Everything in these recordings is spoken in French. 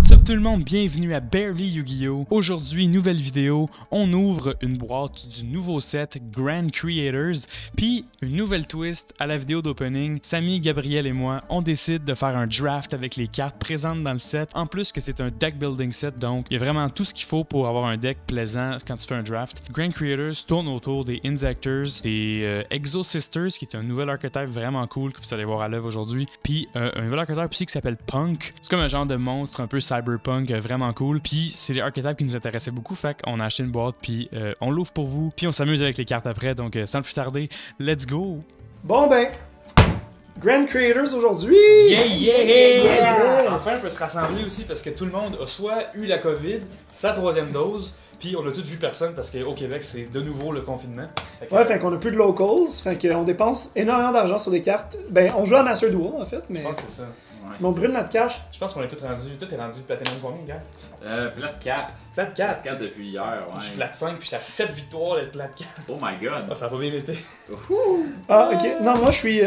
What's up tout le monde, bienvenue à Barely Yu-Gi-Oh! Aujourd'hui, nouvelle vidéo, on ouvre une boîte du nouveau set Grand Creators, puis une nouvelle twist à la vidéo d'opening. Samy, Gabriel et moi, on décide de faire un draft avec les cartes présentes dans le set, en plus que c'est un deck building set, donc il y a vraiment tout ce qu'il faut pour avoir un deck plaisant quand tu fais un draft. Grand Creators tourne autour des Inzectors, des Exo Sisters, qui est un nouvel archetype vraiment cool que vous allez voir à l'œuvre aujourd'hui, puis un nouvel archetype aussi qui s'appelle Punk. C'est comme un genre de monstre un peu cyberpunk, vraiment cool. Puis c'est les archetypes qui nous intéressaient beaucoup, fait qu'on a acheté une boîte, puis on l'ouvre pour vous, puis on s'amuse avec les cartes après. Donc sans plus tarder, let's go! Bon ben, Grand Creators aujourd'hui! Yeah! Enfin, on peut se rassembler aussi parce que tout le monde a soit eu la COVID, sa troisième dose, puis on a tous vu personne parce qu'au Québec, c'est de nouveau le confinement. Fait qu'on a plus de locals, fait qu'on dépense énormément d'argent sur des cartes. Ben, on joue à Master Duel en fait, mais. Je pense que c'est ça. Ouais. Mais on brûle notre cash. Je pense qu'on est tous rendus. Toi, t'es rendu Platinum combien, gars? Plate 4. Plate 4? 4 depuis hier, ouais. Je suis plate 5 puis j'étais à 7 victoires d'être plate 4. Oh my god. Ah, ça a pas bien été. Ah, ok. Non, moi je suis.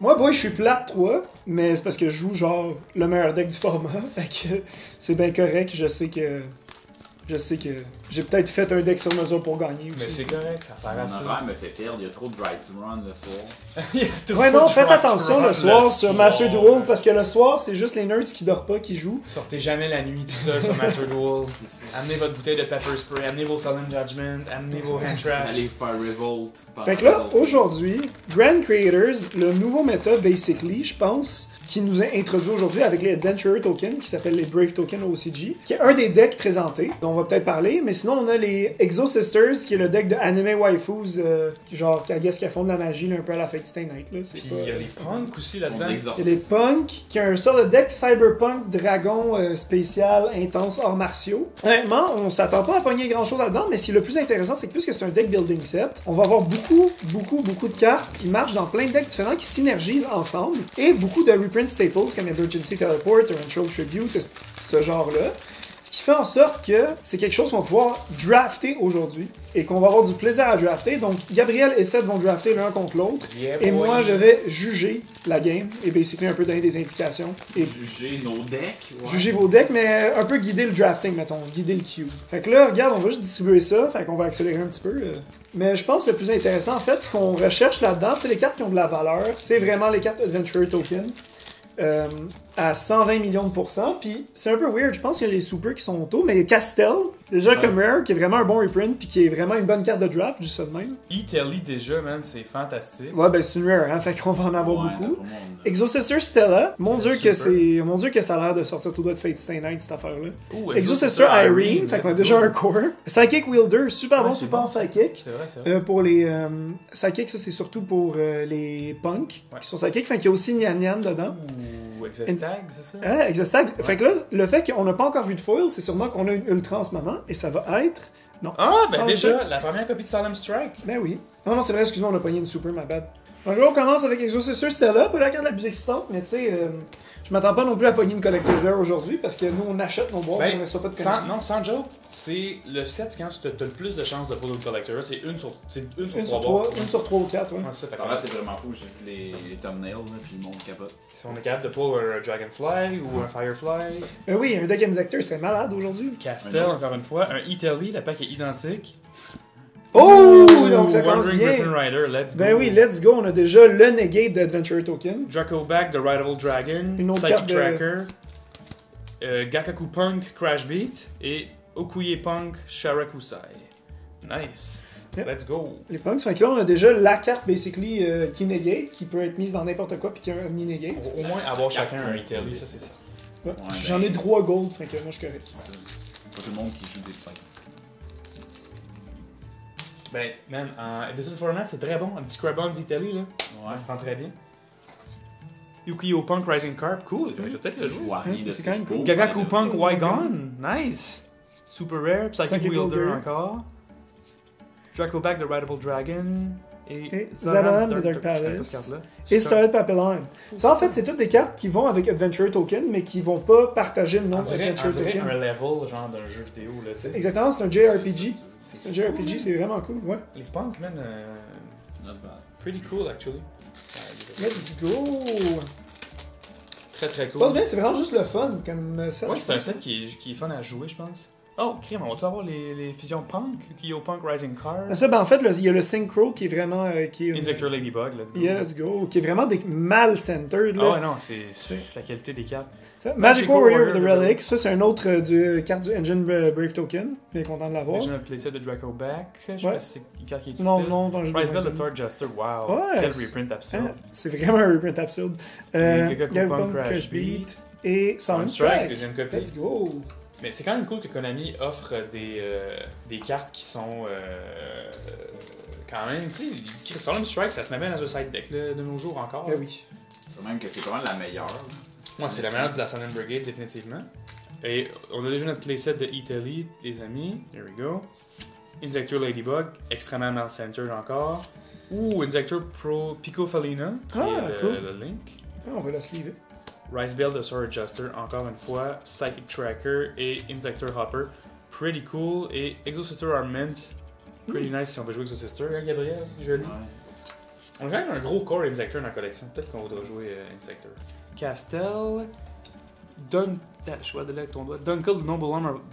Moi, boy, je suis plate 3, mais c'est parce que je joue genre le meilleur deck du format. Fait que c'est bien correct. Je sais que j'ai peut-être fait un deck sur mesure pour gagner aussi. Mais c'est correct, ça sert à ça. Mon horaire me fait perdre, il y a trop de Bright Run le soir. Ouais, non, faites attention le soir sur Master Duel, parce que le soir, c'est juste les nerds qui dorment pas qui jouent. Sortez jamais la nuit tout seul sur Master Duel. Amenez votre bouteille de pepper spray, amenez vos Sullen Judgment, amenez vos hand traps. Allez faire Revolt. Fait que là, aujourd'hui, Grand Creators, le nouveau méta, basically, je pense, qui nous est introduit aujourd'hui avec les Adventurer Tokens, qui s'appelle les Brave Tokens OCG, qui est un des decks présentés, dont on va peut-être parler, mais sinon on a les Exo Sisters, qui est le deck de Anime Waifus, genre, qui qui font de la magie, là, un peu à la Fate Stay Night. Puis il y a les Punk aussi là-dedans. Il y a les Punk, qui a un sort de deck Cyberpunk, Dragon, spécial, intense, hors martiaux. Honnêtement, on s'attend pas à pogner grand-chose là-dedans, mais ce qui est le plus intéressant, c'est que puisque c'est un deck building set, on va avoir beaucoup de cartes qui marchent dans plein de decks différents, qui synergisent ensemble, et beaucoup de reprint staples comme Emergency Teleport, Torrential Tribute, ce genre-là. Ce qui fait en sorte que c'est quelque chose qu'on va pouvoir drafter aujourd'hui et qu'on va avoir du plaisir à drafter. Donc, Gabriel et Seth vont drafter l'un contre l'autre. Et moi, je vais juger la game et basically un peu donner des indications. Et juger nos decks. Ouais. Juger vos decks, mais un peu guider le drafting, mettons. Guider le queue. Fait que là, regarde, on va juste distribuer ça. Fait qu'on va accélérer un petit peu. Mais je pense que le plus intéressant, en fait, ce qu'on recherche là-dedans, c'est les cartes qui ont de la valeur. C'est vraiment les cartes Adventurer Token. À 120 millions de pourcents, puis c'est un peu weird, je pense qu'il y a les super qui sont auto, mais Castel, déjà comme rare, qui est vraiment un bon reprint, puis qui est vraiment une bonne carte de draft, juste ça de même. E-Telly déjà, man, c'est fantastique. Ouais, ben c'est une rare, hein, fait qu'on va en avoir beaucoup. Exo Sister Stella, mon dieu que ça a l'air de sortir tout droit de Fate Stay Night, cette affaire-là. Exo Sister Irene, fait qu'on a déjà un core. Psychic Wielder, super bon support Psychic. C'est vrai. Pour les Psychic, ça c'est surtout pour les Punk, qui sont Psychic, fait qu'il y a aussi Nyan Nyan dedans. Ou Exostag, c'est ça? Ah, Exostag. Ouais. Fait que là, le fait qu'on n'a pas encore vu de foil, c'est sûrement qu'on a une Ultra en ce moment, et ça va être... Non. Ah, ben déjà, la première copie de Solemn Strike. Ben oui. Non, c'est vrai, excuse-moi, on a pogné une super, ma bad. Donc là, on commence avec Exo Sister Stella, pas la carte la plus excitante, mais tu sais, je m'attends pas non plus à pogner une Collector's Rare aujourd'hui, parce que nous, on achète nos boîtes, on ne reçoit pas de connexion. Non, sans joke, c'est le set quand tu as le plus de chances de pull une Collector's Rare, c'est une sur trois. Une sur 3 ou 4, ouais. Ça va, c'est vraiment fou, j'ai vu les thumbnails, là, puis le monde capote. Si on est capable de pull un Dragonfly ou un Firefly. Oui, un deck Inzector serait malade aujourd'hui. Castel, encore une fois, un E-Telly, la pack est identique. Oh! Donc ça commence bien. Griffin Rider, let's go. Ben oui, let's go. On a déjà le negate d'Adventure Token. Dracoback de Rideable Dragon. Une autre Psychic carte Tracker. Gakaku Punk Crash Beat. Et Okuye Punk Sharakusai. Nice. Yep. Let's go. Les punks, fait que là, on a déjà la carte, basically, qui negate, qui peut être mise dans n'importe quoi, puis qui a un mini-negate. Au moins avoir chacun un E-Telly, ça c'est ça. Ouais. J'en ai 3 gold, fait que moi je suis correct. Pas tout le monde qui joue des psychs. Ben, man, en Edition Format, c'est très bon. Un petit Crabons Italy, là. Ouais. Ça se prend très bien. Yukiyo Punk Rising Carp, cool. Je vais peut-être le jouer. C'est quand même cool. Gagaku Punk Wygon, nice. Super Rare. Psychic Wielder encore. Dracoback de Rideable Dragon. Et Zabalam de Dark Palace. Et Starlight Papillon. Ça, en fait, c'est toutes des cartes qui vont avec Adventure Token, mais qui vont pas partager le nom d'Adventure Token. Un level, genre d'un jeu vidéo, là, tu sais. Exactement, c'est un JRPG. C'est un JRPG, c'est vraiment cool, ouais. Les punks, man, Not bad. pretty cool, actually. Let's go! Très très C'est pas cool. bien, c'est vraiment juste le fun comme set. Ouais, je c'est un pense. set qui est fun à jouer, je pense. Oh, crème, on va avoir les fusions Punk, Yu-Gi-Oh! Punk Rising Card, Ça, ben en fait, il y a le Synchro qui est vraiment. Qui est Inzektor Ladybug, let's go. Yeah, let's go. Qui est vraiment mal centered. Là. Ah ouais, non, c'est la qualité des cartes. Ça, Magical Warrior of the Relics, ça c'est un autre carte du Engine Brave Token. Bien content de l'avoir. Original playset de Draco Back, je sais Ouais. pas si c'est une carte qui est Non, utile. non, non, je Rise Bell de Thor Juster, wow. Ouais, Quel c'est- reprint absurde. Hein, c'est vraiment un reprint absurde. Gagaku Gagaku Punk Crash Beat. et Sound Strike, Strike. deuxième copie. Let's go. Mais c'est quand même cool que Konami offre des cartes qui sont quand même, tu sais, Solemn Strike, ça se met bien dans un side deck là, de nos jours encore. Ben oui. C'est même que c'est pas mal la meilleure. Moi, c'est la meilleure de la Sun Brigade, définitivement. Et on a déjà notre playset de Italy, les amis. Here we go. Inzektor Ladybug, extrêmement mal-centered encore. Ouh, Inzektor Pro Pico Felina, qui est cool. le Link. Ah, on va la sleever. Rise Bell de Sword Adjuster, encore une fois. Psychic Tracker et Inzektor Hopper. Pretty cool. Et Exosister Armament. Pretty nice si on veut jouer Exosister, hein, Gabriel? Joli. Ouais. On a quand même un gros core Inzektor dans la collection. Peut-être qu'on voudra jouer Inzektor. Castel. Je vois de là avec ton doigt. Dunkel, the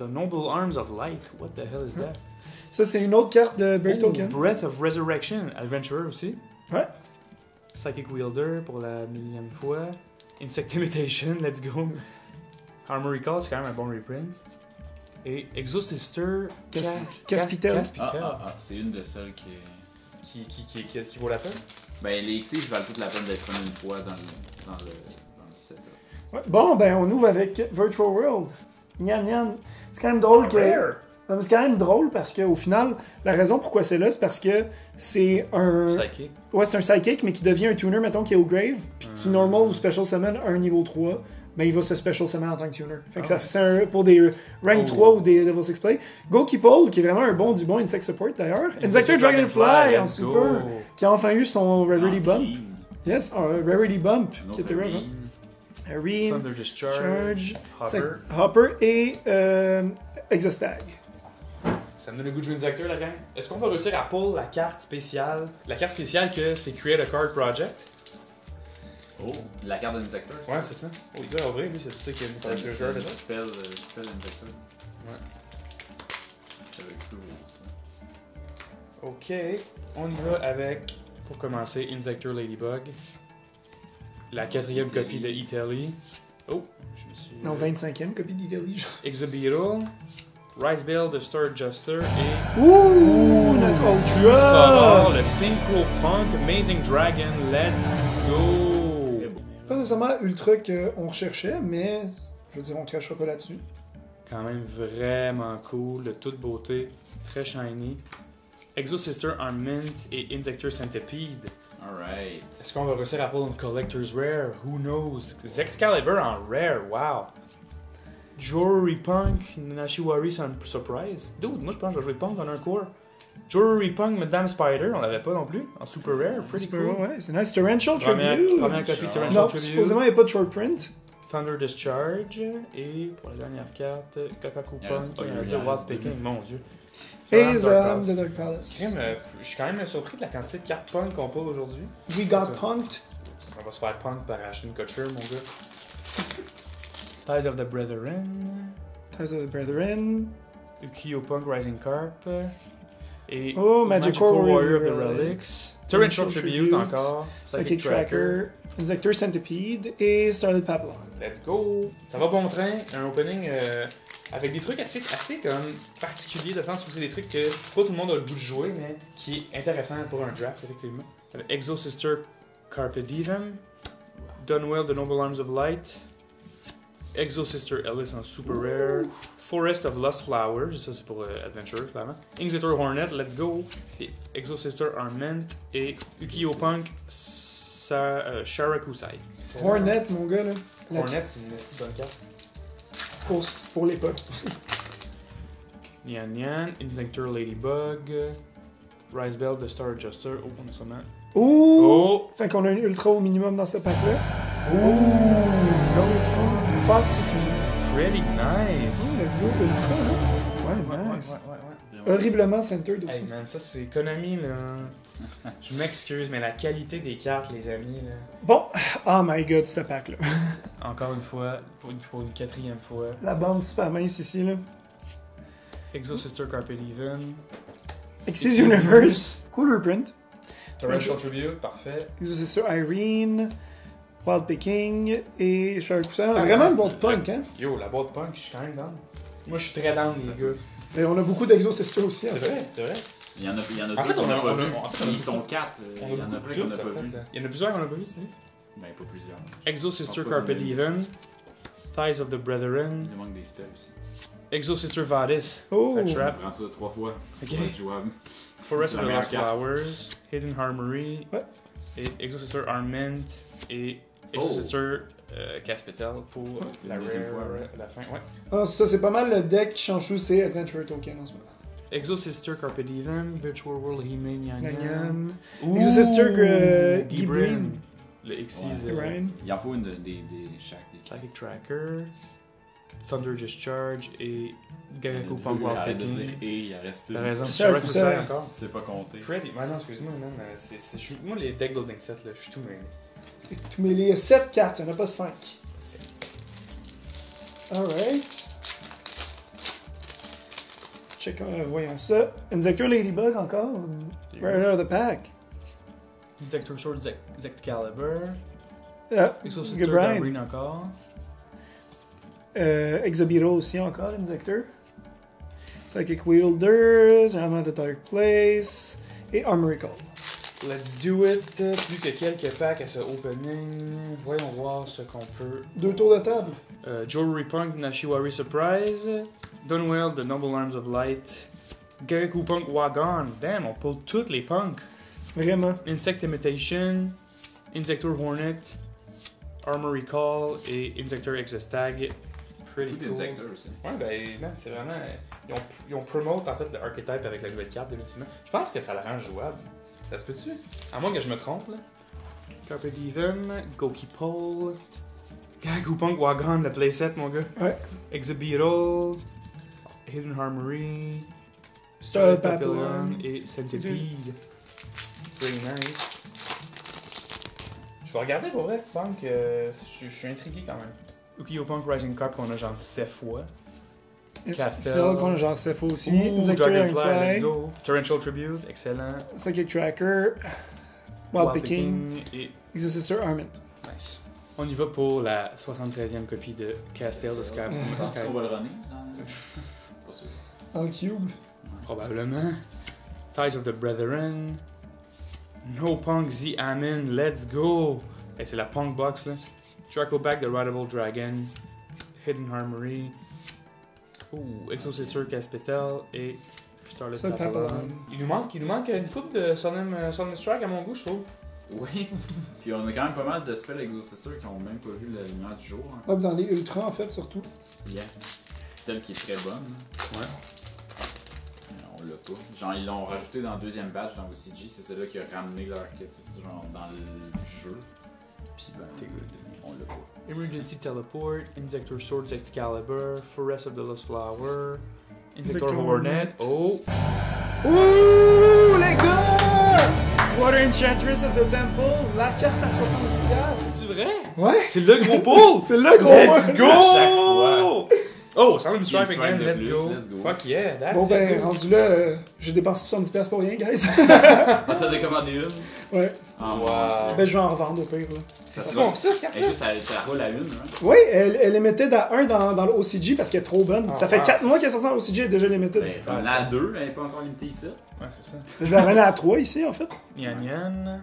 Noble Arms of Light. What the hell is that? Ça, c'est une autre carte de Brave Oh, Token. Breath of Resurrection. Adventurer aussi. Ouais. Psychic Wielder pour la millième fois. Insect Imitation, let's go. Armor Recall, c'est quand même un bon reprint. Et Exosister Caspitel. C'est une de celles qui vaut la peine. Ben, les Exige valent toute la peine d'être pris une fois dans le setup. Ouais. Bon, ben, on ouvre avec Virtual World. Nyan Nyan. C'est quand même drôle que. Non, mais c'est quand même drôle parce qu'au final, la raison pourquoi c'est là, c'est parce que c'est un. Psychic. Ouais, c'est un psychic, mais qui devient un tuner, mettons, qui est au grave, puis que tu normal ou special summon un niveau 3, mais il va se special summon en tant que tuner. Fait que ça fait c'est pour des rank 3 ou des level 6 play. Goki-Pole, qui est vraiment un bon du bon insect support d'ailleurs. Inzektor Dragonfly en let's super, go. qui a enfin eu son Rarity En Bump. clean. Yes, un Rarity Bump, Un qui autre était rare. Arene. Arene, Thunder Discharge. Charge, Hopper. Hopper et Exostag. Ça me donne le goût de jouer Inzektor, la gang. Est-ce qu'on va réussir à pull la carte spéciale que c'est Create a Card Project? Oh, la carte d'Inzektor. Ouais, c'est ça. Oh, il doit ouvrir, lui, c'est tout ça qui est C'est une un treasure de ça. spell Inzektor. Ouais. Ça va être cool, ça. Ok, on y va avec, pour commencer, Inzektor Ladybug. La quatrième Italy. copie de Italy. Oh, je me suis... Non, 25e copie d'Italy. Exobeetle. Rise Bell de Star Adjuster et... Ouh, notre Oh, Ultra! le Synchro Punk Amazing Dragon, let's go! Très beau. Pas nécessairement la Ultra qu'on recherchait, mais je veux dire, on ne crachera pas là-dessus. Quand même vraiment cool, de toute beauté, très shiny. Exosister Armament et Inzektor Centipede. Alright. Est-ce qu'on va réussir à prendre une Collector's Rare? Who knows? Excalibur en Rare, wow! Jewelry Punk, Nashiwari Surprise. Dude, moi je pense que je vais jouer Punk en un core. Jewelry Punk, Madame Spider, on l'avait pas non plus. En Super Rare, pretty Super, cool. ouais, c'est nice. Torrential Première Tribute. copie de Torrential Non, Tribute. supposément, il n'y a pas de short print. Thunder Discharge. Et pour la dernière carte, Kakaku Yes, Punk. oh, On a dit yes, Wild Picking, mon dieu. Et Dark Zam Palace. de Dark Palace. Je suis quand même surpris de la quantité de cartes Punk qu'on pull aujourd'hui. We Got Punked. On va se faire Punk par Ashton Kutcher, mon gars. Ties of the Brethren. Ties of the Brethren. Ukiyo Punk Rising Carp. Et Oh, Magical Warrior of the Relics. Torrential Tribute encore. Psychic Tracker. Inzektor Centipede. Et Starlit Papillon. Let's go! Ça va bon train, un opening avec des trucs assez comme particuliers, de sens où c'est des trucs que pas tout le monde a le goût de jouer, mais qui est intéressant pour un draft, effectivement. Exosister Carpe Diem, Dunwell The Noble Arms of Light, Exosister Ellis en Super Rare, Forest of Lost Flowers, ça c'est pour Adventure, clairement. Inzektor Hornet, let's go! Et Exosister Armament et Ukiyo Punk Sharakusai. Hornet, mon gars, là. Hornet, c'est une bonne carte. Pour l'époque. Nyan Nyan, Inzektor Ladybug, Rise Bell de Star Adjuster. Oh, on a sûrement. Ouh! Oh! Fait qu'on a un ultra au minimum dans ce pack-là. Ouh! Fox, c'est une. Pretty nice! Oh, let's go, ultra, hein? Ouais, nice. Vraiment Horriblement centered aussi. Hey man, ça c'est Konami là. Je m'excuse, mais la qualité des cartes, les amis là. Bon, oh my god, ce pack-là. Encore une fois, pour une quatrième fois. La bande super mince ici, là. Exo Sister Carpe Diem. Xyz Universe. Cooler print. Torrential Tribute, parfait. Xyz Sister Irene. Wild Picking. Et Shark Cousin. Vraiment une boîte punk, hein? Yo, la boîte punk, je suis quand même down. Moi, je suis très down, les gars. Et on a beaucoup d'Exo Sister aussi, en C'est fait. vrai, c'est vrai. Il y en a En deux fait, qu'on n'a pas on a- vu. en fait, on a Ils sont beaucoup- 4. Il y en a plein qu'on n'a pas vu. Il y en a plusieurs qu'on n'a pas vu, tu dis? Ben, pas plusieurs. Exo Sister Je pense pas Carpe qu'on a vu. Diem. Ties of the Il Brethren. nous manque des spells aussi. Exo Sister Vadis. Oh! A On Trap. prend ça 3 fois. Ok. Ça va être jouable. Forest C'est of la the Lost meilleure carte. Flowers. Hidden Harmony. Ouais. Et Exo Sister Arment. Et Exo Oh. Sister Caspital pour C'est la la deuxième rare, fois, ouais. la fin. Ouais. Ah, ça, c'est pas mal le deck qui change tout, c'est Adventure Token en ce moment. Exo Sister Carpe Diem. Virtual World He-Man Yanyan. Ganyan. Ouh, Exo Sister Guy Gibran. Breen. Le Xyz. Ouais. Ryan. Il en faut une des chaque des Psychic Tracker. Thunder Discharge et Il y Gagaku en a Punk deux, Wild arrête de dire Picking. et il en reste T'as une. raison. Shark Shark Cousin. Cousin encore. C'est pas compté. Pretty. Ouais, non, excuse-moi, man. Moi, les deck building sets, là, je suis tout mêlé. Tu mets les 7 cartes, il n'y en a pas 5. Alright. Check, voyons ça. Insector Ladybug encore. Right out of the pack. Insector Sword, Zectcalibur. Ah, Exo Sister Gibran. Gabrine encore. Exobiro aussi encore, Insector. Psychic Wielders, Armor of the Dark Place. Et Armory Call. Let's do it. Plus que quelques packs à ce opening. Voyons voir ce qu'on peut. 2 tours de table. Jewelry Punk, Nashiwari Surprise. Dunwell, The Noble Arms of Light. Gagaku Punk Wagon. Damn, on pull toutes les punks. Vraiment. Insect Imitation. Insector Hornet. Armory Call et Insector Exostag. Pretty Tout cool. Insector aussi. Ouais, ben, man, c'est vraiment. Ils ont promote en fait le archetype avec la nouvelle carte, définitivement. Je pense que ça le rend jouable. Ça se peut-tu? À moins que je me trompe, là. Carpe Diem, Goki Pole, Gagaku Punk Wagon, le playset, mon gars. Ouais. Exhibital, Hidden Harmony, Starlight Starlight Papillon Papillon. et Centipede. Pretty nice. Je vais regarder pour vrai, Punk. Je suis intrigué quand même. Ukiyo Punk Rising Carp qu'on a genre 7 fois. Castel. C'est là qu'on a genre Cepho aussi. Ouh, Insector Dragonfly, let's Ironfly. go. Torrential Tribute, excellent. Psychic Tracker. Wild Picking. Et Exo Sister Armament. nice. On y va pour la 73e copie de Castel de Sky. Je pense qu'on va le runner. Pas sûr. En cube. Probablement. Ties of the Brethren. No Punk Z Amin, let's go! Hey, c'est la Punk Box là. Dracoback, The Rideable Dragon. Hidden Harmony. Ouh, Exo Sister Caspital et Starlet Ça, Papillon. Papillon. Il nous manque une coupe de Solemn Strike à mon goût, je trouve. Oui. Puis on a quand même pas mal de spells Exosister qui ont même pas vu la lumière du jour. Hein. Hop, dans les ultras en fait, surtout. Yeah. Celle qui est très bonne. Ouais. On l'a pas. Genre, ils l'ont rajouté dans le deuxième batch dans OCG. C'est celle-là qui a ramené l'archétype genre dans le jeu. Puis ben, T'es good. on l'a pas. Emergency Teleport, Insector Sword, Excalibur, Forest of the Lost Flower, Insector Insector Hornet. Hornet. Oh! Ouh, les gars! Water Enchantress of the Temple, la carte à 70$. C'est vrai? Ouais! C'est le gros pull! C'est le gros Let's one. go! À chaque fois. Oh, Solemn Strike Strike again, de let's plus, go. let's go. Fuck yeah, that's Bon ben, it. rendu là, j'ai dépensé 70$ pour rien, guys. Ah, t'as décommandé une? Ouais. Ah, Wow. mon Dieu. Ben, je vais en revendre au pire, là. Ça bon, ça, ce carte-là? Elle juste, elle roule à une, hein? Oui, elle est limited à 1 dans le OCG parce qu'elle est trop bonne. Ah, ça fait 4 c'est- mois qu'elle est sortie dans l'OCG, elle est déjà limited. Ben, on a à 2, elle n'est pas encore limitée ici. Ouais, c'est ça. Je vais la ramener à 3 ici, en fait. Yan Yan,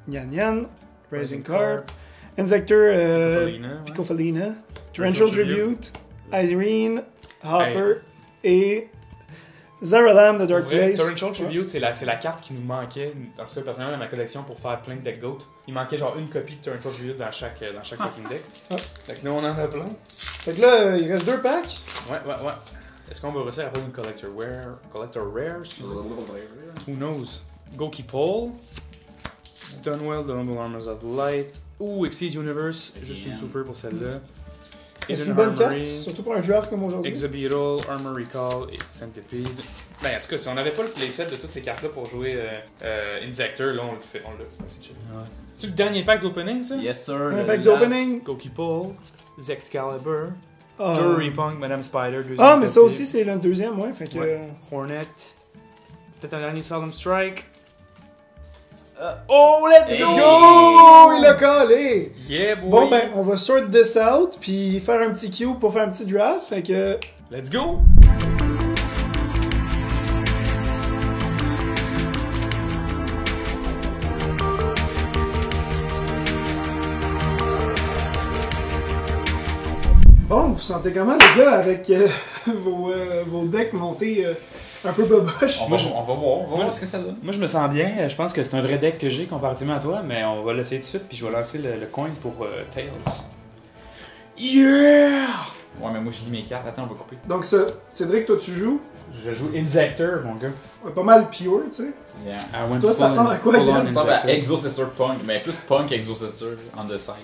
Nyan Nyan, Rising Carp, Insector, Felina, ouais. Picofalina, Torrential Tribute, Irene, Hopper et Zaralam, The Dark Pour vrai, Place. Torrential Tribute, c'est la carte qui nous manquait, en tout cas personnellement dans ma collection, pour faire plein de deck goat. Il manquait genre une copie de Torrential Tribute dans chaque fucking deck. Ah. Fait que nous on en a plein. Fait que là, il reste 2 packs. Ouais. Est-ce qu'on va réussir à avoir une Collector Rare, excusez. Who knows? Goki Pole, Dunwell, The Noble Armors of Light, ou Xyz Universe, juste une Again. super pour celle-là. C'est Hidden une bonne carte, Armory, surtout pour un draft comme aujourd'hui. Exobeetle, Armor Recall et Centipede. Ben, en tout cas, si on n'avait pas le playset de toutes ces cartes-là pour jouer Insector, là, on le fait. C'est chill. C'est le dernier pack d'opening, ça? Yes, sir. Un le pack last. d'opening. Goki Pole, Excalibur, Ah. Jury Punk, Madame Spider, deuxième Ah, mais ça copie, aussi, c'est le deuxième, ouais. Fait que. Ouais. Hornet, peut-être un dernier Solemn Strike. Oh, let's Hey. go! Oh, il a collé! Yeah, boy! Bon, ben, on va sort this out, puis faire un petit queue pour faire un petit draft. Fait que. Let's go! Bon, vous vous sentez comment, les gars, avec vos decks montés un peu boboches? On va voir ce que ça donne. Moi, je me sens bien. Je pense que c'est un vrai deck que j'ai comparativement à toi, mais on va l'essayer tout de suite, puis je vais lancer le coin pour Tails. Yeah! Ouais, mais moi j'ai mis mes cartes. Attends, on va couper. Donc, ça, Cédric, toi, tu joues Je joue Insector, mon gars. pas mal pure, tu sais. Yeah. Toi, ça ressemble à quoi, Gab? Ça ressemble à Exocessor Punk, mais plus Punk Exocessor on the side.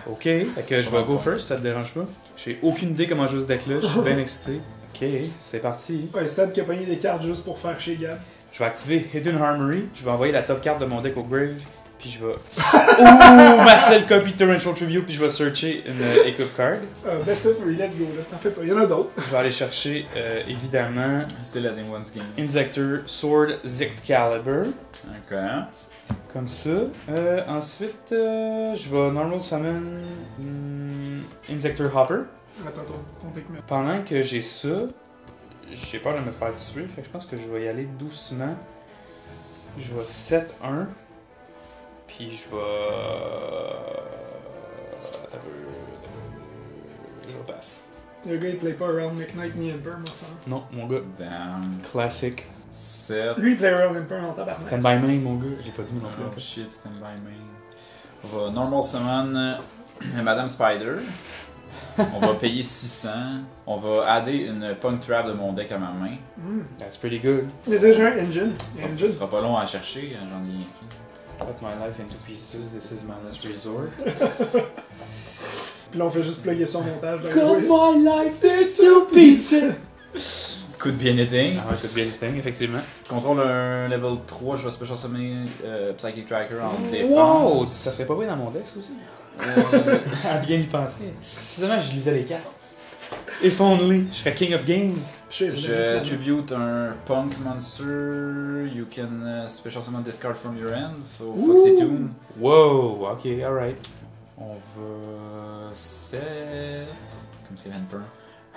Ok, fait que je vais go first, ça te dérange pas? J'ai aucune idée comment jouer ce deck-là, je suis bien excité. Ok, c'est parti. Ouais, Sad qui a pogné des cartes juste pour faire chez Gab. Je vais activer Hidden Armory, je vais envoyer la top carte de mon deck au grave, puis je vais... Ouh, Marcel copy Torrential Tribute, puis je vais searcher une equip card. Best of 3, let's go, là. T'en fais pas, il y en a d'autres. Je vais aller chercher, évidemment, Still letting one's game. Insector Sword Excalibur, Ok. comme ça. Ensuite, je vais Normal Summon Insector Hopper. Attends, ton deck met. Pendant que j'ai ça, j'ai peur de me faire tuer, fait que je pense que je vais y aller doucement. Je vais 7-1. Puis je vais... Attends un peu. Je passe. Le gars, il play pas around McKnight ni Emperor, moi, ça. Non, mon gars. Damn. Classic. 7. Lui, il play around Emperor en tabarnak. Stand by main, mon gars. J'ai pas dit non plus. en Oh fait. shit, stand by main. On va normal summon Madame Spider. On va payer 600. On va adder une Punk Trap de mon deck à ma main. That's pretty good. Il y a déjà un engine. Ce sera pas long à chercher, j'en ai. Cut my life into pieces, this is my last resort. Puis là, on fait juste plugger son montage. Dans Cut my life into pieces! Could be anything. Ah ouais, could be anything, effectivement. Je contrôle un level 3, je vais special summon Psychic Tracker en défense. Wow! Ça serait pas bien dans mon deck, ça aussi? À bien y penser. Si seulement je lisais les cartes. If only, je serais King of Games. Je tribute un Punk Monster. You can special summon discard from your hand. So Foxy Toon. Wow, ok, alright. On va 7. Comme c'est Vamper.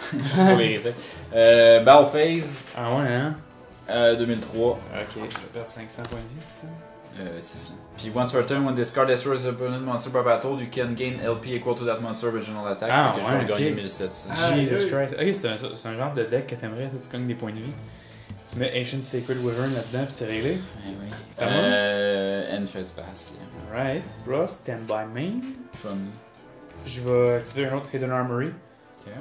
Pour les réflexes. Battle Phase Ah ouais, hein? 2003. Ok, je vais perdre 500 points de vie, c'est ça? 600. Puis once per turn, when this card destroys an opponent monster by battle, you can gain LP equal to that monster original attack. Ah, Fait que ouais, je vais gagner ok. 1700. Ah, Jesus oui. Christ. Ok, c'est un genre de deck que t'aimerais, ça, tu gagnes des points de vie. Tu mets Ancient Sacred Wyvern là-dedans, puis c'est réglé. Eh oui. Ça va? Endphase Pass. Yeah. Alright. Bro, stand by main. Fun. Je vais activer un autre Hidden Armory. Ok.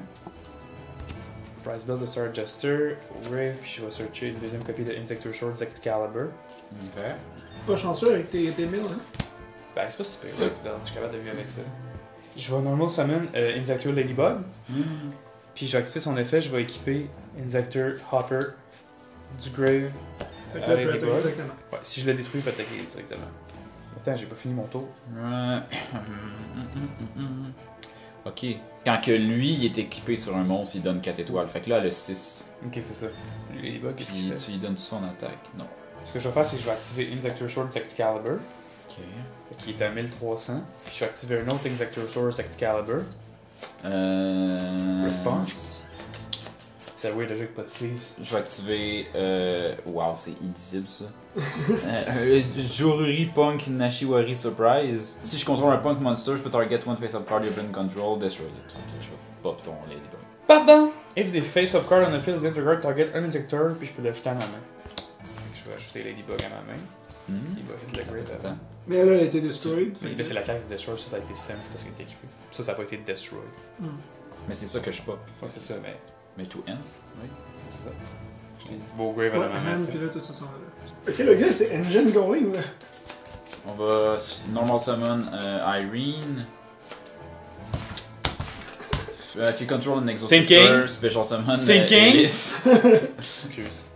Price Build de Star Adjuster. Rave, puis je vais searcher une deuxième copie de Insector Sword Excalibur. Ok. Pas chanceux avec tes mills, hein. Ben, c'est pas super, Price Build, je suis capable de vivre avec ça. Je vais normal summon Insector Ladybug. Puis je vais activer son effet, je vais équiper Insector Hopper du Grave. Fait que là, tu peux Ladybug. attaquer directement. Ouais, si je le détruis, il peut attaquer directement. Attends, j'ai pas fini mon tour. Ouais. Ok. Quand que lui il est équipé sur un monstre, il donne 4 étoiles. Fait que là, le 6. Ok, c'est ça. Ladybug, qu'est-ce qu'il Puis fait? tu lui donnes son attaque. Non. Ce que je vais faire, c'est que je vais activer Insector Sword Excalibur, Ok. qui est à 1300. Puis je vais activer un autre Insector Sword Excalibur. Response. C'est weird déjà avec pas de sleeves. Je vais activer. Wow, c'est illisible ça. Jururi Punk Nashiwari Surprise. Si je contrôle un Punk Monster, je peux target one face-up card you been control, destroy it. Ok, je vais pop ton Ladybug. Pardon! If the face-up card on the field is integrated, target un Insector, puis je peux l'ajouter à ma main. Je vais ajouter Ladybug à ma main. Il va hit le grid avant. Attends. Mais elle a été destroyed. Mais là, c'est la carte de Destroy, ça a été simple parce qu'il était équipé. Ça a pas été Destroy. Mais c'est ça que je pop. Ouais, c'est ça, mais Mais to end. Oui. c'est ça. J'ai vos grave Ouais, à la main. hand, puis là, tout ça s'en va là. Ok, le gars, c'est engine going, là. On va normal summon Irene. If you control an Thinking. Exosister, Special Summon Thinking. Elise. Excuse.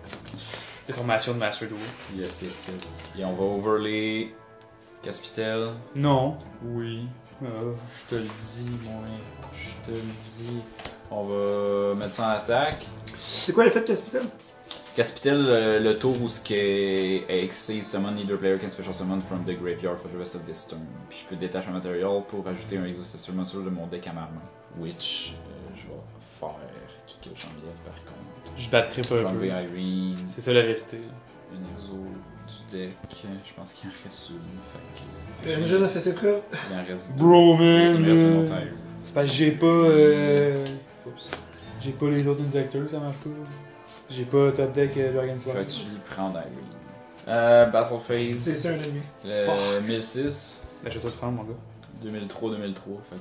Déformation de Master Duel. Yes, yes, yes. Et on va overlay Caspitel. Non. Oui. Je te le dis, moi. Je te le dis. On va mettre ça en attaque. C'est quoi l'effet de Caspitel? Caspitel, le tour où ce qui est XC summon, either player can special summon from the graveyard for the rest of this turn. Puis je peux détacher un matériel pour ajouter un Exosister Monster de mon deck à ma main. Which je vais faire. Qui que j'enlève par contre. Je battrai pas Je vais un enlever peu. Irene. C'est ça la vérité. Une exo du deck. Je pense qu'il en reste une. Fait que. Angel a fait ses preuves. Il en reste deux. Bro, Il man. me reste une autre Irene. C'est parce que Oups. j'ai pas les autres injecteurs, ça marche pas. J'ai pas top deck Dragonfly. Je vais-tu prendre Irene? Battle Phase. C'est un ennemi. 1006. Ben, je vais tout prendre, mon gars. 2003-2003.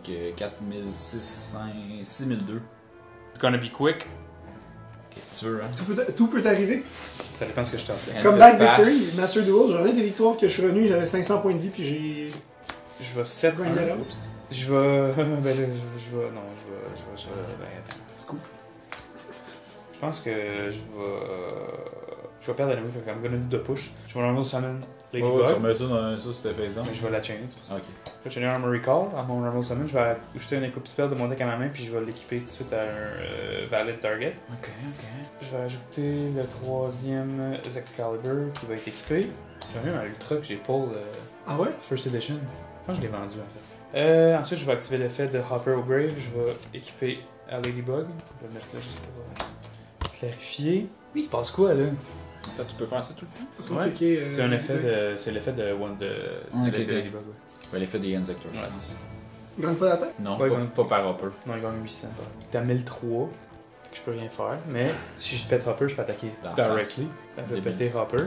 Fait que 4006, 6002. It's gonna be quick. Qu'est-ce que tu veux, hein? Tout peut arriver. Ça dépend de ce que je tape. Comeback Victory, Master Duel, j'en ai des victoires que je suis revenu, j'avais 500 points de vie, puis j'ai. Je vais 7 Grind it out. Oups. Je vais. Ben là, je vais. Non, je vais. Ben attends. Scoop. Je pense que je vais perdre l'ennemi, fait que I'm gonna do the push. Je vais normal summon Ladybug. Tu remets ça dans ça, c'était faisant. Mais je vais la chainer, c'est pour ça. Ok. Je vais chainer Armory Call à mon normal summon. Je vais ajouter un Equip Spell de mon deck à ma main, puis je vais l'équiper tout de suite à un Valid Target. Ok, ok. Je vais ajouter le troisième Excalibur qui va être équipé. J'ai même un Ultra que j'ai pull Ah ouais? First Edition. Je pense que je l'ai vendu en fait. Ensuite, je vais activer l'effet de Hopper au Grave. Je vais équiper à Ladybug. Je vais le mettre là juste pour clarifier. Oui, il se passe quoi là? Attends, tu peux faire ça tout le temps? Parce qu'on checker. C'est un effet de. C'est l'effet de One de Ok, de ok. Ladybug. Ouais. Ouais, l'effet des Injectors. Ouais, c'est ça. Grande fois d'attaque? Non, Ouais, pas, ouais. pas par hopper. Non, il gagne 800. T'as 1003. Je peux rien faire, mais si je pète Hopper, je peux attaquer Dans directly. Je vais Débile. péter Hopper.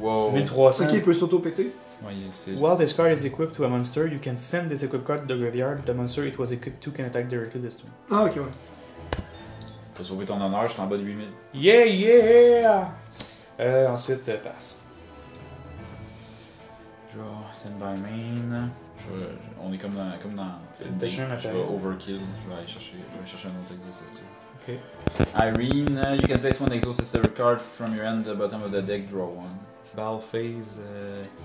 Wow. 1300. Ok, il peut s'auto-péter. Ouais, c'est. While this card is equipped to a monster, you can send this equipped card to the graveyard. The monster it was equipped to can attack directly this turn. Ah, ok, ouais. T'as sauvé ton honneur, je suis en bas de 8000. Yeah, yeah! Ensuite, passe. Draw, send by main. On est comme dans. Déchire un Je matériel. vais overkill. Je vais aller chercher un autre Exosister. Ok. Irene, you can place one Exosister card from your hand, the bottom of the deck, draw one. Ball phase.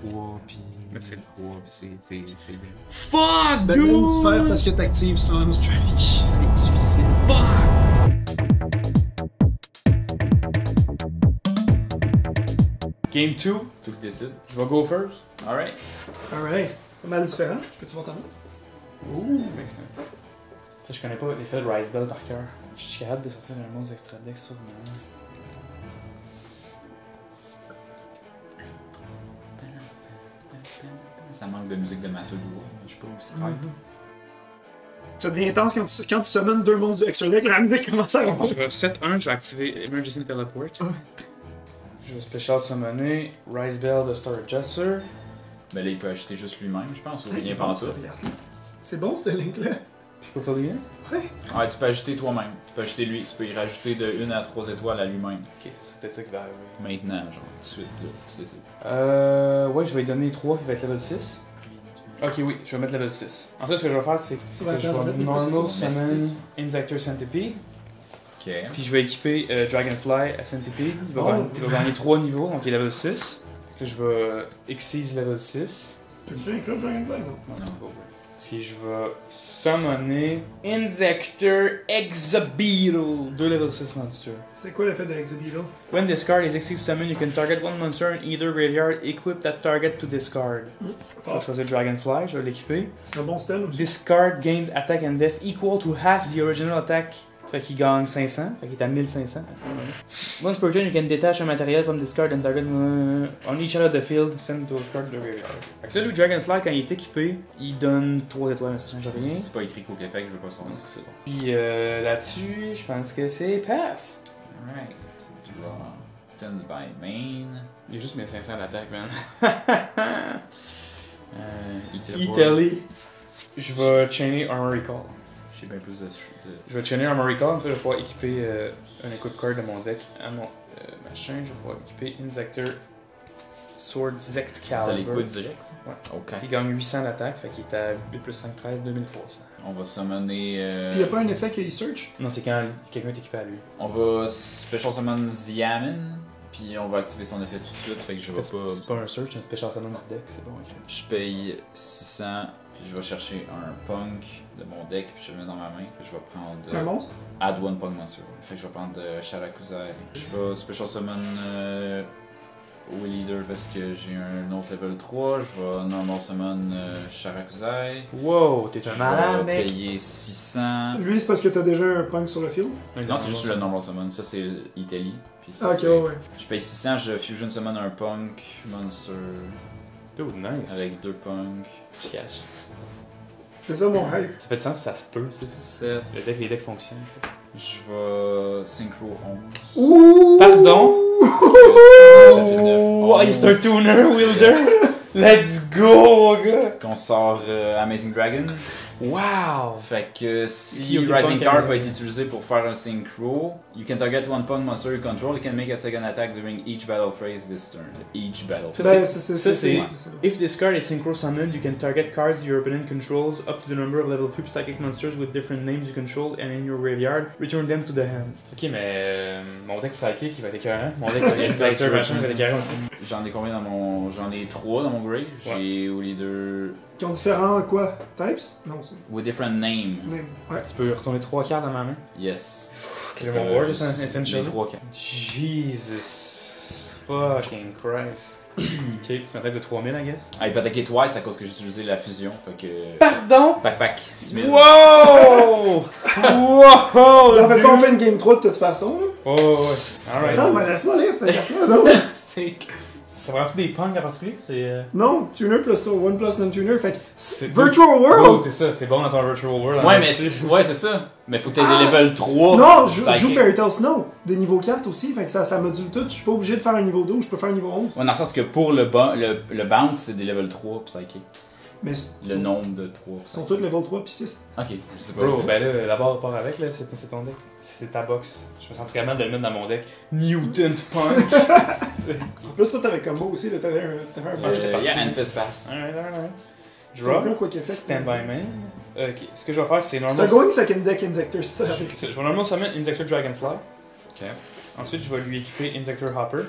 3 puis Mais c'est 3 puis c'est bien. Fuck, Batman, tu perds parce que t'actives Solemn Strike. C'est suicide. Game 2, C'est toi qui décides. je vais go first. Alright. Alright. Pas mal différent. Je peux-tu voir ta main? Ouh, makes sense. Je connais pas l'effet de Rise Bell par cœur. Je suis capable de sortir un monstre extra deck sur moi. Ça manque de musique de Master Duel, mais je suis pas aussi hype. Ça devient intense quand tu summons deux monstres du extra deck, la musique commence à Je remonter. vais 7-1, je vais activer Emergency Teleport. Ouais. Je vais Special Summoner Rise Bell de Star Adjuster. Mais là, il peut acheter juste lui-même, je pense, ou Ah, rien c'est par bon, tout. ça, regarde. C'est bon, ce link-là. Pico Folio. Ouais. Ouais, tu peux ajouter toi-même. Tu peux ajouter lui. Tu peux y rajouter de 1 à 3 étoiles à lui-même. Ok, c'est peut-être ça qui va arriver. Maintenant, genre, tout de suite, là, tu décides. Ouais, je vais lui donner 3 qui va être level 6. Ok, oui, je vais mettre level 6. En fait, ce que je vais faire, c'est Ouais, que je attends, je vais vais mettre mes normal plus six. summon Six. Insector Centipede. Ok. Puis je vais équiper Dragonfly à Centipede. Il va, Oh. il va gagner 3 niveaux, donc il est level 6. Puis je vais Exceed level 6. Peux-tu inclure Dragonfly? Non. Non. Puis je vais summoner Insector Exabeetle. 2 level 6 monsters. C'est quoi l'effet de Exabeetle? When this card is Exceed summoned, you can target one monster in either graveyard. Equip that target to discard. Je vais choisir Dragonfly, je vais l'équiper. C'est un bon stun aussi. This card gains attack and death equal to half the original attack. Fait qu'il gagne 500, fait qu'il est à 1500 à ce moment-là. Once per turn, you can detach un matériel from this card and target on each side of the field, send those cards to the graveyard. Fait que là, lui, Dragonfly, quand il est équipé, il donne 3 étoiles, mais ça change rien. C'est pas écrit qu'au Québec, je veux pas savoir si c'est bon. Puis là-dessus, je pense que c'est pass. Alright. Draw. Send by main. Il y a juste 1500 d'attaque, man. Italy. Je vais chainer Armory Call. J'ai bien plus de. Je vais chainer Armory Call, comme ça je vais pouvoir équiper un equip card de mon deck à mon machin. Je vais pouvoir équiper Insector Sword Zect Ça les Caliber. coups direct, ça? Ouais. Ok. Il gagne 800 d'attaque, fait qu'il est à 8 plus 5, 13, 2300. On va summoner. Puis il n'y a pas un effet qu'il search. Non, c'est quand quelqu'un est équipé à lui. On va special summon Ziamin, puis on va activer son effet tout de suite, fait que je vais C'est pas. pas un search, c'est un special summon du deck, c'est bon. Ok. Je paye 600, puis je vais chercher un punk de mon deck, puis je le mets dans ma main, puis je vais prendre. Un monstre. Add one punk monster. Fait que je vais prendre Sharakuzai. Je vais special summon Leader parce que j'ai un autre level 3. Je vais normal summon Sharakuzai. Wow, t'es un Je malade, vais mec! payer 600. Lui, c'est parce que t'as déjà un punk sur le field. Non, c'est juste le normal summon. Ça, c'est Italy. Puis ça, Ah, ok, c'est- ouais, ouais. Je paye 600, je fusion summon un punk monster Oh, nice. avec 2 punks. Je cache. C'est ça mon hype. Ça fait du sens, puis ça se peut, tu sais. 7. Les decks fonctionnent. Je vais synchro 11. Ouh! Pardon? Oh, c'est un tuner, Wielder! Let's go, gars! Qu'on sort Amazing Dragon. Wow! Fait que si Qui occupe Rising pas Card Amazing va être utilisé pour faire un synchro, you can target one punk monster you control, you can make a second attack during each battle phase this turn. Each battle phase. Ben, ça, c'est c'est- ça. If this card is synchro summoned, you can target cards your opponent controls up to the number of level 3 psychic monsters with different names you control and in your graveyard. Return them to the hand. Ok, mais mon deck psychic il va être écœurant. Mon deck Exactor machin il va être écœurant aussi. J'en ai combien dans mon. J'en ai 3 dans mon grave. J'ai ou les deux. Qui ont différents quoi? Types? Non, c'est. With different names. Même. Fait Ouais. que tu peux retourner 3 cartes dans ma main. Yes. Clear Ça my va board, juste essentially. Les 3 cartes. Jesus fucking Christ. Ok, puis tu m'attaques de 3000, I guess. Ah, il peut attaquer twice à cause que j'ai utilisé la fusion. Fait que. Pardon? Pack 6000. Wow! Wow! Ça fait pas on fait une game 3 de toute façon, là? Oh, ouais. Alright. Non, mais laisse-moi lire cette carte-là, non? Ça prend-tu des punks en particulier? C'est. Non, tuner plus one plus non-tuner, fait que. C'est- Virtual Oh, World! c'est ça, c'est bon dans ton virtual world. Ouais, hein, mais c'est- ouais, c'est ça. Mais faut que t'aies des level 3. Non, je psychic. joue Fairy Tail Snow, des niveaux 4 aussi, fait que ça module tout. Je suis pas obligé de faire un niveau 12, je peux faire un niveau 11. Ouais, dans le sens que pour le bounce, c'est des level 3 psychic. Mais Le nombre de 3. ils sont tous level 3 puis 6. Ok, je sais pas. Bro, ben là, d'abord, part avec, là, c'est ton deck. C'est ta box. Je me sentirais mal de le mettre dans mon deck. Mutant Punch! En plus, toi, t'avais combo aussi, là, t'avais un Ouais, j'étais parti. Yeah, Enfys Pass. Alright. Draw. Draw. Quoi qu'il a fait. Stand by man. Ok, ce que je vais faire, c'est C'est un normal. going second deck Injector, c'est ça. Je vais normalement summon Insector Dragonfly. Ok. Ensuite, je vais lui équiper Insector Hopper.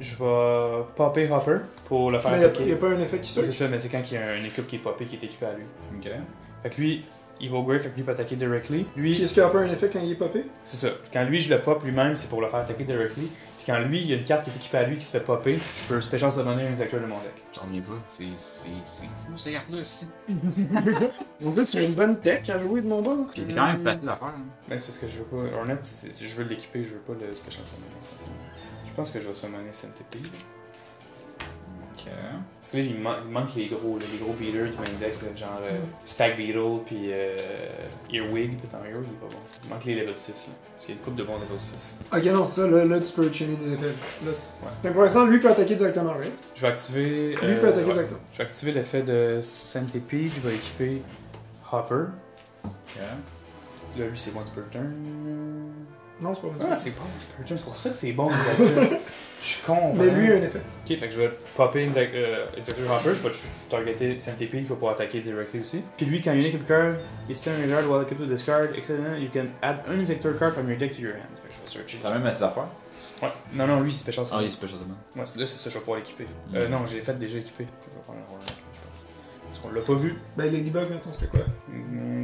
Je vais popper Hopper pour le faire Mais attaquer. il y a pas un effet qui Ouais, search. c'est ça, mais c'est quand il y a une équipe qui est popée qui est équipée à lui. Ok. Fait que lui, il va au grave, fait que lui peut attaquer directly. Puis Lui, est-ce qu'il y a pas un effet quand il est popé? c'est ça. Quand lui, je le pop lui-même, c'est pour le faire attaquer directly. Puis quand lui, il y a une carte qui est équipée à lui qui se fait popper, je peux special summoner un Insector de mon deck. J'en reviens pas. C'est fou, ces cartes-là aussi. En fait, c'est une bonne tech à jouer de mon bord. Puis c'est quand même facile à faire. Hein. Ben, c'est parce que je veux pas. Hornet, je veux l'équiper, je veux pas le special summoner. essentiellement. Je pense que je vais summoner Centipede. Ok. Parce que là, il manque les gros beaters du main deck, là, genre Stag Beetle, puis Earwig, puis en Earwig, il est pas bon. Il manque les level 6, là. Parce qu'il y a une coupe de bons level 6. Ok, non, c'est ça, là, tu peux chainer des effets. Là, Ouais. Mais pour l'instant, lui peut attaquer directement, right? Je vais activer. Lui peut attaquer ouais. directement. Je vais activer l'effet de Centipede, je vais équiper Hopper. Ok. Là, lui, c'est bon, tu peux le turn. Non, c'est pas Ah, bon. c'est bon, c'est pas le turn, c'est pour ça que c'est bon, les acteurs. Je suis con. Mais lui, il y a vraiment. un effet. Ok, fait que je vais popper Insector Hopper, je vais targeter Centipede qui va pouvoir attaquer directly aussi. Puis lui, quand il y a une équipe card, il se un card while equipped to discard, excellent, you can add an Insector card from your deck to your hand. Fait que je vais searcher. Ça a même assez d'affaires. Ouais. Non, lui, c'est special. Ah, il se peut chose de même. Ouais, là, c'est ça, je vais pouvoir l'équiper. Mm. Non, j'ai fait déjà équiper. Je vais prendre un rôle, je pense. Parce qu'on l'a pas vu. Ben, Ladybug, mettons, c'était quoi?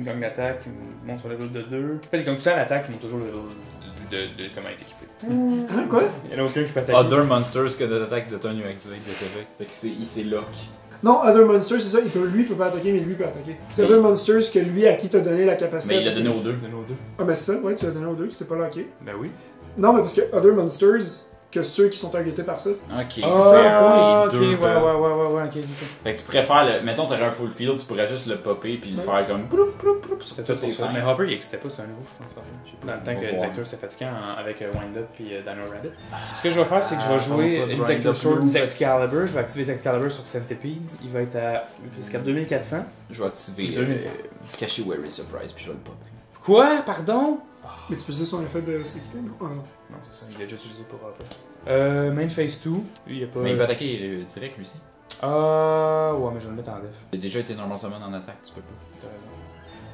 Gang d'attaque, il monte sur le level de 2. En fait, il gagne tout le temps l'attaque, il monte toujours le level de comment être équipé. Hein, quoi? Il y en a aucun qui peut attaquer. Other monsters que d'attaque de turn you activate de TV. Fait que il s'est lock. Non, Other Monsters, c'est ça, lui, il peut pas attaquer, mais lui peut attaquer. C'est Other Monsters que lui, à qui t'as donné la capacité. Mais il l'a d'attaquer. donné aux deux. Donne aux deux. Ah, ben c'est ça, ouais, tu l'as donné aux deux, tu t'es pas locké. Ben oui. Non, mais parce que Other Monsters, que ceux qui sont targetés par ça. Ok, c'est Ah, ça. ok, les ouais, deux, ok. Fait que tu préfères le. Mettons, t'aurais un full field, tu pourrais juste le popper puis le Ouais. faire comme. Broup, broup, broup sur C'est toutes tout les pour ça. scènes. Mais Hopper, il existait pas, c'était un nouveau, je pense. Je sais pas. Dans le temps On que va voir. Insector c'était fatigant avec Wind Up puis Dino Rabbit. Ce que je vais faire, c'est que je vais on jouer va pas Insector Grind Up Sword Blue, Excalibur. Je vais activer Excalibur sur Centipede. Il va être à jusqu'à 2400. Je vais activer C'est 2400. Cacher Weary Surprise puis je vais le popper. Quoi? Pardon? Mais tu peux utiliser son effet de s'équiper, non? Ah non. Non, c'est ça, il a déjà utilisé pour Hopper. Main phase 2, lui, il a pas. Mais il va attaquer direct, lui aussi. Ouais, mais je vais le mettre en def. Il a déjà été normal summon en attaque, tu peux pas. T'as raison.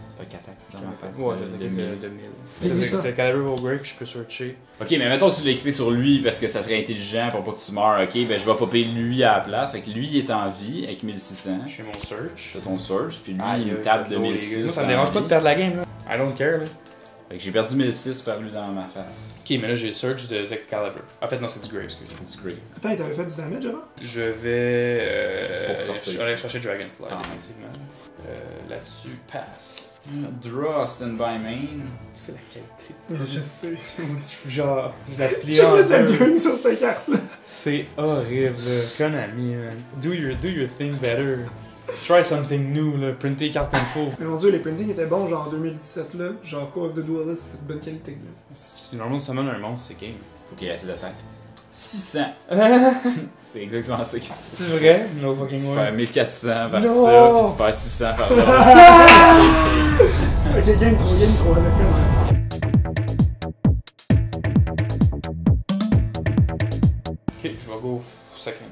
Ça fait qu'attaque dans ma face. Ouais, j'ai attaqué de 1000. C'est ça. C'est Calibre Grave, puis je peux searcher. Ok, mais mettons que tu l'as équipé sur lui parce que ça serait intelligent pour pas que tu meurs. Ok, ben je vais popper lui à la place. Fait que lui il est en vie avec 1600. J'ai mon search. T'as ton search, puis lui Ah, il me tape de Moi, 1600. ça me dérange pas de perdre la game, là. I don't care, là. Fait que j'ai perdu 1600 par lui dans ma face. Ok, mais là j'ai le search de Zek Caliber. En fait, non, c'est du Grave, excusez. C'est great. Attends, il t'avait fait du damage avant? Je vais. Pour sortir aller ici. chercher Dragonfly, Ah, effectivement. Là-dessus, pass. Draw, stand-by main. C'est la qualité. Je sais. Genre, je la plie Check en le deux. centering sur cette carte-là. C'est horrible, là. Konami, man. Do your thing better. Try something new, là. Printez les cartes comme faut. Mais mon dieu, les printings étaient bons, genre en 2017, là. Genre Call of the Duelist, c'était de bonne qualité, là. Si normalement summon un monstre, c'est game. Faut qu'il y ait assez d'attaque. 600. C'est exactement ça qui te C'est vrai? No fucking Tu way. perds 1400 par Non. ça, puis tu perds 600 par là. Ok, game 3, là. Ok, je vais go second.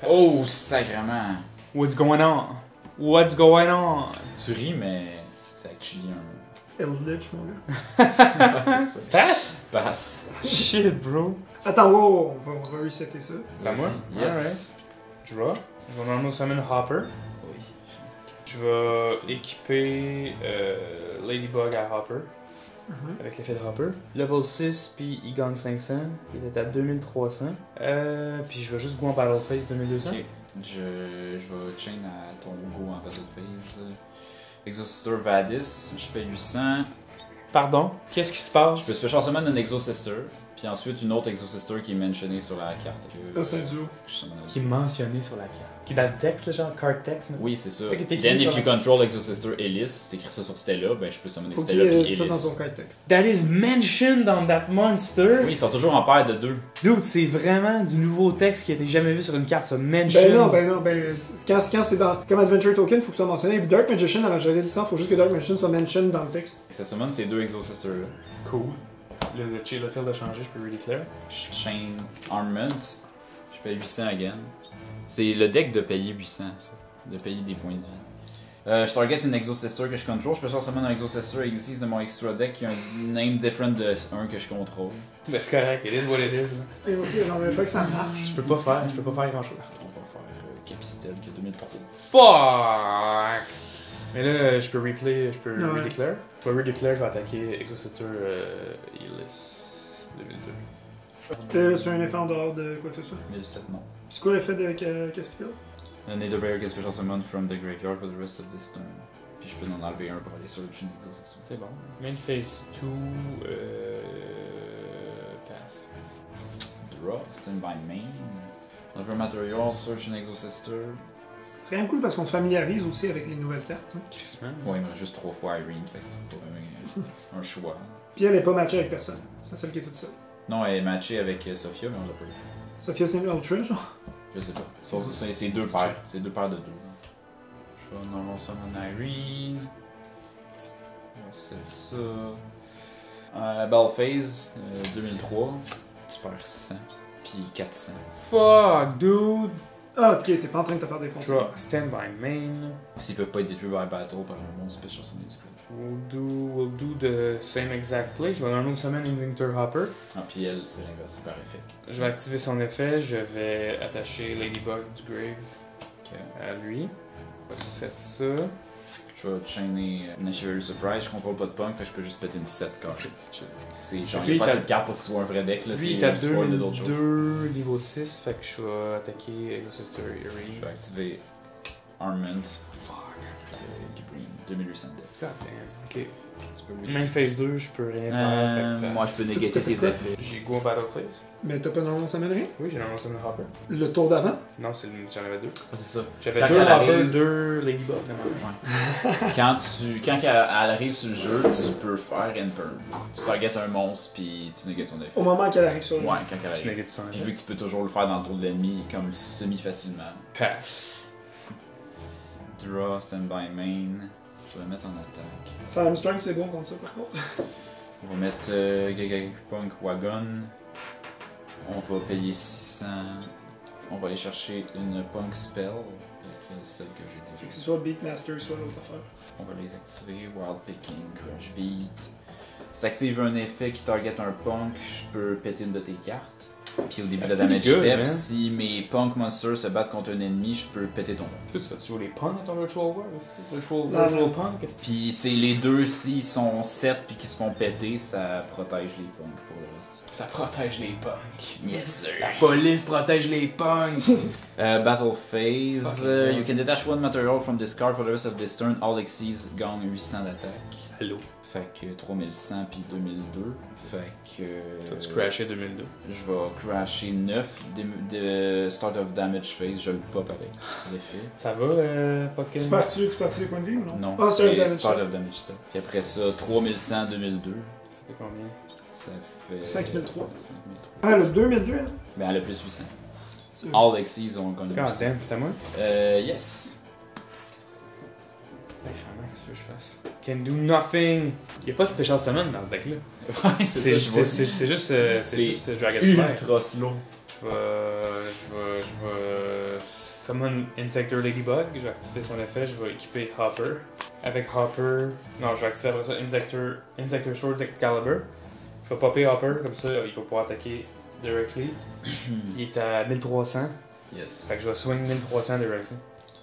Oh, sacrément. What's going on? What's going on? Tu ris, mais c'est actually un. Eldritch, mon gars. Ouais, c'est ça. Pass? Passe. Shit, bro. Attends, wow, on va resetter ça. C'est à moi? Yes. Draw. Je vais normalement summon Hopper. Oui. Je vais équiper Ladybug à Hopper. Mhm. Avec l'effet de Hopper. Level 6, puis il gagne 500. Il était à 2300. Puis je vais juste go en Battle Phase 2200. Ok. Je vais chain à ton go en Battle Phase. Exosister Vadis, je paye 800. Pardon? Qu'est-ce qui se passe? Je peux special summon un Exosister, puis ensuite une autre Exosister qui est mentionnée sur la carte. Que Là, c'est un duo. je summon un- Qui est mentionné sur la carte. Qui est dans le texte, là, genre card text. Oui, c'est ça. C'est qui est écrit Then sur if you la- control Exosister Ellis, c'est écrit ça sur Stella, ben je peux summoner Faut qu'il Stella y puis ait ça dans ton Ellis. card text. That is mentioned on that monster. Oui, ils sont toujours en paire de 2. Dude, c'est vraiment du nouveau texte qui a été jamais vu sur une carte, ça. Mention. Ben non, quand c'est dans. Comme Adventure Token, faut que ça soit mentionné. Puis Dark Magician, à la majorité du temps, faut juste que Dark Magician soit mentioned dans le texte. Ça summon ces deux Exosisters là. Cool. Le Chill Field a changé, je peux redeclare. Chain Armament, je paye 800 again. C'est le deck de payer 800, ça. De payer des points de vie. Je target une Exosister que je contrôle. Je peux sortir un Exosister existe de mon extra deck qui a un name different de un que je contrôle. Ben c'est correct, it is what it is. Et aussi, j'en avais pas que ça marche. Je peux pas faire grand chose. On va faire Capistel qui a 2003. Fuck! Mais là, je peux replay, je peux Ouais. redeclare. Je peux redeclare, je vais attaquer Exosister Ellis 2002. C'est un effet en dehors de quoi que ce soit. 1007, non. C'est quoi l'effet de Caspital? A Nether Bear gets special summon from the graveyard for the rest of this turn. Puis je peux en enlever un pour aller search une Exosister. C'est bon. Main phase 2, pass. Draw, stand by main. Enlever material, search une Exosister. C'est quand même cool parce qu'on se familiarise aussi avec les nouvelles cartes. Hein. Crispin. Ouais, il me reste juste 3 fois Irene, fait que ça serait pas vraiment un choix. Puis elle est pas matchée avec personne. C'est celle qui est toute seule. Non, elle est matchée avec Sophia, mais on l'a pas eu. Sophia c'est Ultra, genre. Je sais pas. C'est deux paires. C'est deux paires de deux. Je vais normal summon Irene. C'est ça. Battle Phase 2003. Tu perds 100. Puis 400. Fuck, dude! Ah, ok, t'es pas en train de te faire défoncer. Draw, stand by main. S'ils peuvent pas être détruits by battle par un monstre special summon du coup. We'll do the same exact play. Je vais normalement summon Instinctor Hopper. Ah, puis elle, c'est l'inverse, c'est par effet. Je vais activer son effet. Je vais attacher Ladybug du Grave Ok. à lui. Je vais set ça. Je vais chainer Nashville Surprise, je contrôle pas de punk, fait que je peux juste péter une 7 carrés. C'est genre, Ok, il y a pas t'as- assez de cartes pour que ce soit un vrai deck, là, Lui, c'est il est à un support de d'autres choses. 2 niveau 6. Fait que je vais attaquer Exosister Je Earring. vais activer Armament, Fuck. Green, 2800 deck. God damn. Ok. Tu peux Main phase 2, je peux rien faire. fait que moi je peux négater T'as fait tes quoi? effets. J'ai go en Battle Phase. Mais t'as pas normalement ça mène rien? Oui, j'ai normalement summon Hopper. Le tour d'avant? Non, j'en avais 2. Ah, c'est ça. J'avais Quand 2 elle Hopper, arrive- 2 Ladybug. normalement. Quand elle arrive sur le jeu, tu peux faire Endburn. Tu targetes un monstre puis tu négates son effet. Au moment qu'elle arrive sur le Ouais, quand elle Tu arrive. négates son Puis effet. vu que tu peux toujours le faire dans le tour de l'ennemi comme semi-facilement. Pass. Draw, stand by main. Je vais le mettre en attaque. Ça Armstrong, c'est bon contre ça par contre. On va mettre Gigapunk Wagon. On va payer 600. On va aller chercher une Punk Spell. Celle que j'ai Fait déjà. que c'est soit Beatmaster, soit l'autre affaire. On va les activer. Wild Picking, Crush Beat. Si t'actives un effet qui target un punk, je peux péter une de tes cartes. Puis au début de la damage step, si mes punk monsters se battent contre un ennemi, je peux péter ton punk. Tu vas jouer les punks dans ton Virtual War aussi? Virtual Punk? Puis c'est les deux, s'ils sont 7 puis qu'ils se font péter, ça protège les punks pour le reste. Ça protège les punks. Yes sir! La police protège les punks! Battle Phase. Okay. You can detach one material from this card for the rest of this turn. All Xyz gagne 800 d'attaque. Allô? Fait que 3100 puis 2002. Fait que. Ça, tu crashais 2002. Je vais crasher 9 de Start of Damage Phase. Je le pop avec l'effet. Ça va, fucking. Tu pars-tu des points de vie ou non? Non, Ah, c'est c'est un Start damage. of Damage Step. Puis après ça, 3100 2002. Ça fait combien? Ça fait. 5003. 5003. Ah, le 2002, hein? Ben, elle a plus 800. C'est vrai. All Xyz ont gagné God 800. damn, c'est à moi? Yes. Qu'est-ce que je fasse? Can do nothing! Y'a pas de Special Summon dans ce deck-là. Ouais, C'est juste Dragonfly. ultra slow. Je vais summon Insector Ladybug, je vais activer son effet, je vais équiper Hopper. Avec Hopper, non, je vais activer après ça Insector Sword Excalibur. Je vais popper Hopper, comme ça il va pouvoir attaquer directly. Il est à 1300, Yes. fait que je vais swing 1300 directly.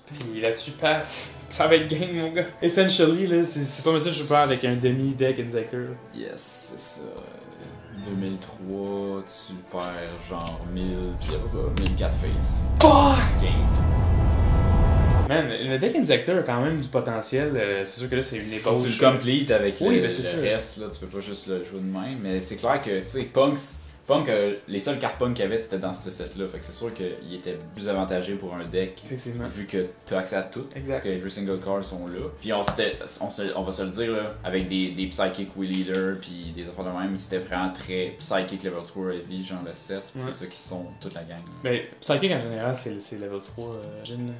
Puis là-dessus passe, ça va être game mon gars. Essentially, là, c'est pas mal ça que je peux faire avec un demi-deck Insector. Là. Yes, c'est ça. 2003, tu perds genre 1000, puis après ça, 1004 face. Fuck! Game. Man, le deck Insector a quand même du potentiel. C'est sûr que là, c'est une Faut que ébauche. tu le complete avec Oui, le, ben c'est le sûr. reste, là, tu peux pas juste le jouer de même. Mais c'est clair que, tu sais, Punk, les seules cartes Punk qu'il y avait, c'était dans ce set-là. Fait que c'est sûr qu'il était plus avantagé pour un deck. Effectivement. Vu que tu as accès à tout, Exact. parce que every single card sont là. Puis on va se le dire, là, avec des Psychic Wheel Leader, puis des affaires de même, c'était vraiment très Psychic Level 3 Heavy, genre le 7. Ouais. C'est ça qui sont toute la gang. Mais Psychic en général, c'est level 3.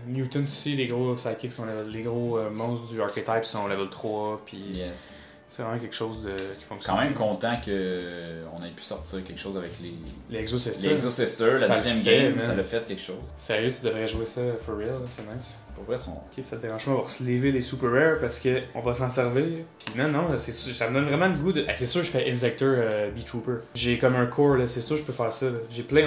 Mutant aussi, les gros Psychics sont level. Les gros monstres du Archetype sont level 3. Puis Yes. c'est vraiment quelque chose qui fonctionne. Quand même content qu'on ait pu sortir quelque chose avec les Les Exo-Sisters. Sister, la Ça deuxième le fait, game, man. ça l'a fait quelque chose. Sérieux, tu devrais jouer ça for real, là, c'est nice. Pour vrai, son. Ok, ça te dérange pas, on va se les super rare parce qu'on va s'en servir. Puis non, ça me donne vraiment le goût de. C'est sûr, je fais Insector B-Trooper. J'ai comme un core, là, c'est sûr, je peux faire ça. Là.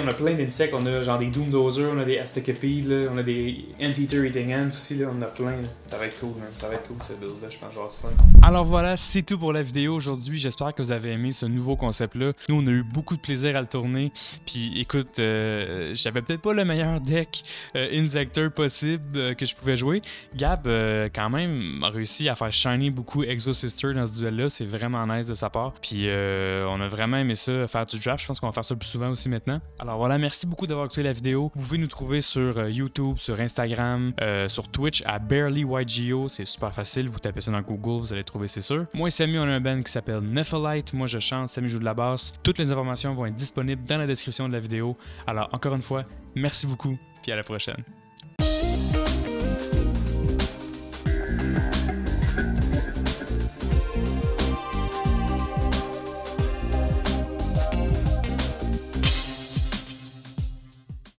On a plein d'insectes, on a genre des Doomdozer, on a des Aztekapede, là, on a des Anteater Eating Ants aussi, là, on en a plein. Là. Ça va être cool, man. Ça va être cool ce build là, je pense, genre, c'est fun. Alors voilà, c'est tout pour la vidéo aujourd'hui. J'espère que vous avez aimé ce nouveau concept-là. Nous, on a eu beaucoup de plaisir à le tourner. Puis écoute, j'avais peut-être pas le meilleur deck Insector possible que je pouvais jouer. Gab, quand même, a réussi à faire shiner beaucoup Exo-Sister dans ce duel-là. C'est vraiment nice de sa part. Puis on a vraiment aimé ça, faire du draft. Je pense qu'on va faire ça le plus souvent aussi maintenant. Alors voilà, merci beaucoup d'avoir écouté la vidéo. Vous pouvez nous trouver sur YouTube, sur Instagram, sur Twitch à BarelyYGO. C'est super facile. Vous tapez ça dans Google, vous allez trouver, c'est sûr. Moi et Samy, on a un band qui s'appelle Nephalite. Moi, je chante, Samy joue de la basse. Toutes les informations vont être disponibles dans la description de la vidéo. Alors, encore une fois, merci beaucoup, puis à la prochaine.